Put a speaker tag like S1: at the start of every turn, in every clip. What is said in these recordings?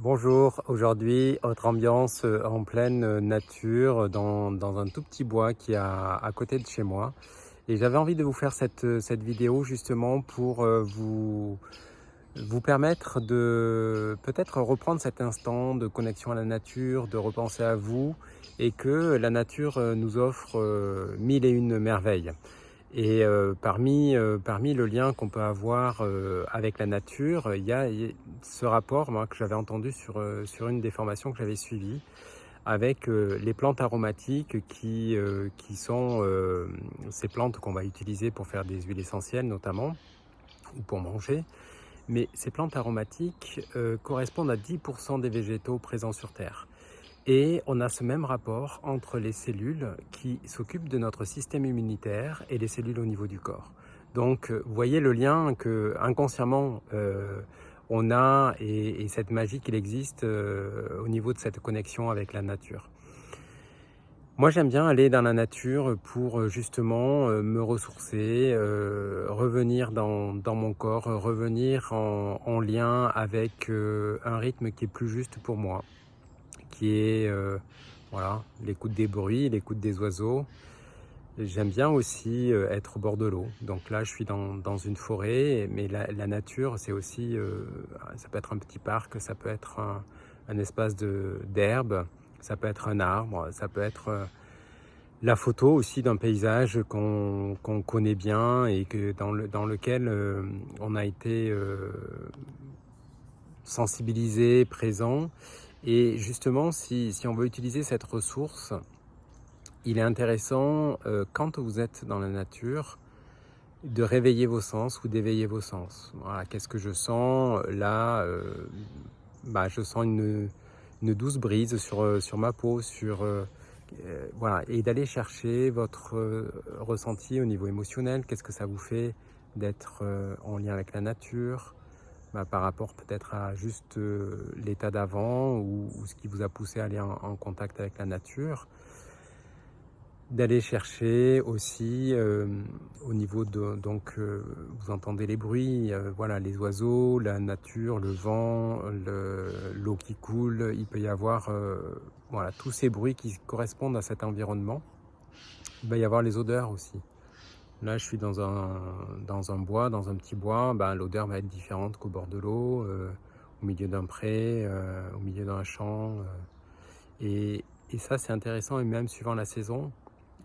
S1: Bonjour, aujourd'hui autre ambiance en pleine nature dans un tout petit bois qui est à côté de chez moi. Et j'avais envie de vous faire cette vidéo justement pour vous permettre de peut-être reprendre cet instant de connexion à la nature, de repenser à vous et que la nature nous offre mille et une merveilles. Et parmi le lien qu'on peut avoir avec la nature, il y a ce rapport moi, que j'avais entendu sur une des formations que j'avais suivies avec les plantes aromatiques qui sont ces plantes qu'on va utiliser pour faire des huiles essentielles notamment, ou pour manger. Mais ces plantes aromatiques correspondent à 10% des végétaux présents sur Terre. Et on a ce même rapport entre les cellules qui s'occupent de notre système immunitaire et les cellules au niveau du corps. Donc, vous voyez le lien que inconsciemment on a et cette magie qu'il existe au niveau de cette connexion avec la nature. Moi, j'aime bien aller dans la nature pour justement me ressourcer, revenir dans mon corps, revenir en lien avec un rythme qui est plus juste pour moi, qui est voilà, l'écoute des bruits, l'écoute des oiseaux. J'aime bien aussi être au bord de l'eau. Donc là, je suis dans une forêt, mais la nature, c'est aussi, ça peut être un petit parc, ça peut être un espace d'herbe, ça peut être un arbre, ça peut être la photo aussi d'un paysage qu'on connaît bien et dans lequel on a été sensibilisé, présent. Et justement, si on veut utiliser cette ressource, il est intéressant, quand vous êtes dans la nature, de réveiller vos sens ou d'éveiller vos sens. Voilà, qu'est-ce que je sens là je sens une douce brise sur ma peau, voilà, et d'aller chercher votre ressenti au niveau émotionnel. Qu'est-ce que ça vous fait d'être en lien avec la nature? Par rapport peut-être à juste l'état d'avant ou ce qui vous a poussé à aller en contact avec la nature. D'aller chercher aussi au niveau de, donc vous entendez les bruits, voilà, les oiseaux, la nature, le vent, l'eau qui coule. Il peut y avoir voilà, tous ces bruits qui correspondent à cet environnement. Il va y avoir les odeurs aussi. Là, je suis dans un bois, dans un petit bois. L'odeur va être différente qu'au bord de l'eau, au milieu d'un pré, au milieu d'un champ. Et ça, c'est intéressant. Et même suivant la saison,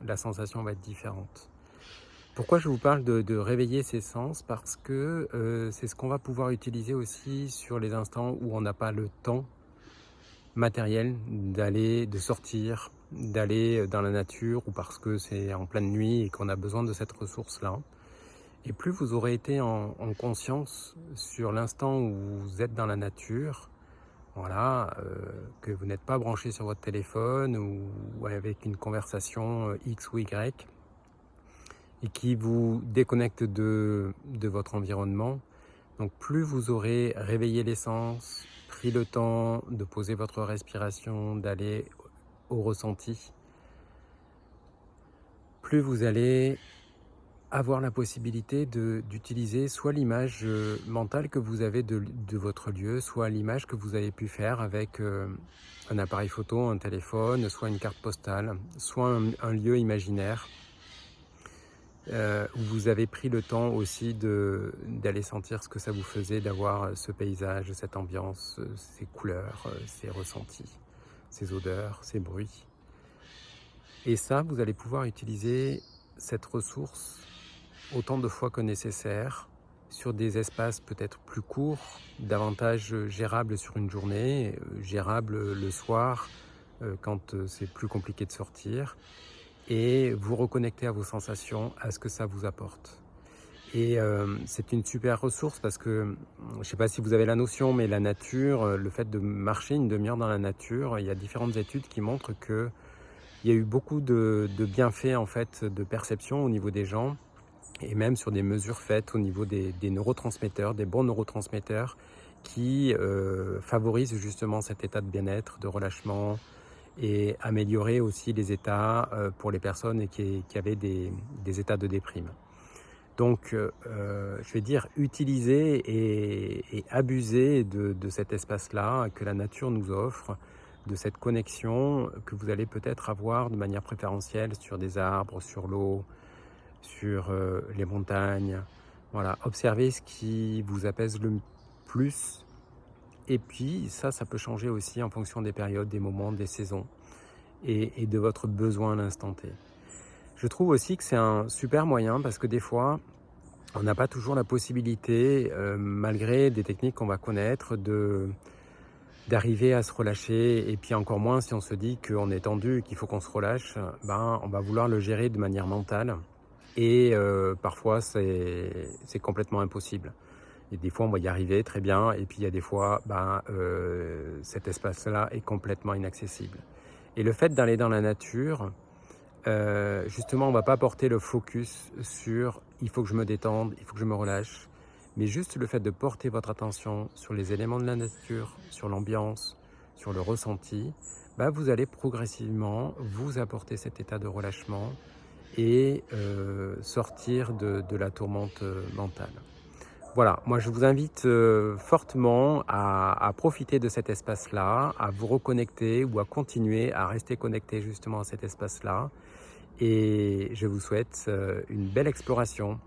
S1: la sensation va être différente. Pourquoi je vous parle de réveiller ses sens? Parce que c'est ce qu'on va pouvoir utiliser aussi sur les instants où on n'a pas le temps matériel de sortir, d'aller dans la nature, ou parce que c'est en pleine nuit et qu'on a besoin de cette ressource-là. Et plus vous aurez été en conscience sur l'instant où vous êtes dans la nature, voilà, que vous n'êtes pas branché sur votre téléphone ou avec une conversation X ou Y, et qui vous déconnecte de votre environnement. Donc plus vous aurez réveillé les sens, pris le temps de poser votre respiration, d'aller au ressenti, plus vous allez avoir la possibilité d'utiliser soit l'image mentale que vous avez de votre lieu, soit l'image que vous avez pu faire avec un appareil photo, un téléphone, soit une carte postale, soit un lieu imaginaire où vous avez pris le temps aussi d'aller sentir ce que ça vous faisait d'avoir ce paysage, cette ambiance, ces couleurs, ces ressentis, ces odeurs, ces bruits. Et ça, vous allez pouvoir utiliser cette ressource autant de fois que nécessaire, sur des espaces peut-être plus courts, davantage gérables sur une journée, gérables le soir, quand c'est plus compliqué de sortir, et vous reconnecter à vos sensations, à ce que ça vous apporte. Et c'est une super ressource parce que, je ne sais pas si vous avez la notion, mais la nature, le fait de marcher une demi-heure dans la nature, il y a différentes études qui montrent qu'il y a eu beaucoup de bienfaits en fait, de perception au niveau des gens, et même sur des mesures faites au niveau des neurotransmetteurs, des bons neurotransmetteurs qui favorisent justement cet état de bien-être, de relâchement, et améliorer aussi les états pour les personnes qui avaient des états de déprime. Donc, je vais dire utiliser et abuser de cet espace-là que la nature nous offre, de cette connexion que vous allez peut-être avoir de manière préférentielle sur des arbres, sur l'eau, sur les montagnes. Voilà, observez ce qui vous apaise le plus. Et puis ça peut changer aussi en fonction des périodes, des moments, des saisons et de votre besoin à l'instant T. Je trouve aussi que c'est un super moyen parce que des fois, on n'a pas toujours la possibilité, malgré des techniques qu'on va connaître, d'arriver à se relâcher. Et puis encore moins si on se dit qu'on est tendu et qu'il faut qu'on se relâche, ben, on va vouloir le gérer de manière mentale. Et parfois, c'est complètement impossible. Et des fois, on va y arriver très bien. Et puis, il y a des fois, ben, cet espace-là est complètement inaccessible. Et le fait d'aller dans la nature, justement, on ne va pas porter le focus sur « il faut que je me détende, il faut que je me relâche », mais juste le fait de porter votre attention sur les éléments de la nature, sur l'ambiance, sur le ressenti, bah, vous allez progressivement vous apporter cet état de relâchement et sortir de la tourmente mentale. Voilà, moi je vous invite fortement à profiter de cet espace-là, à vous reconnecter ou à continuer à rester connecté justement à cet espace-là. Et je vous souhaite une belle exploration.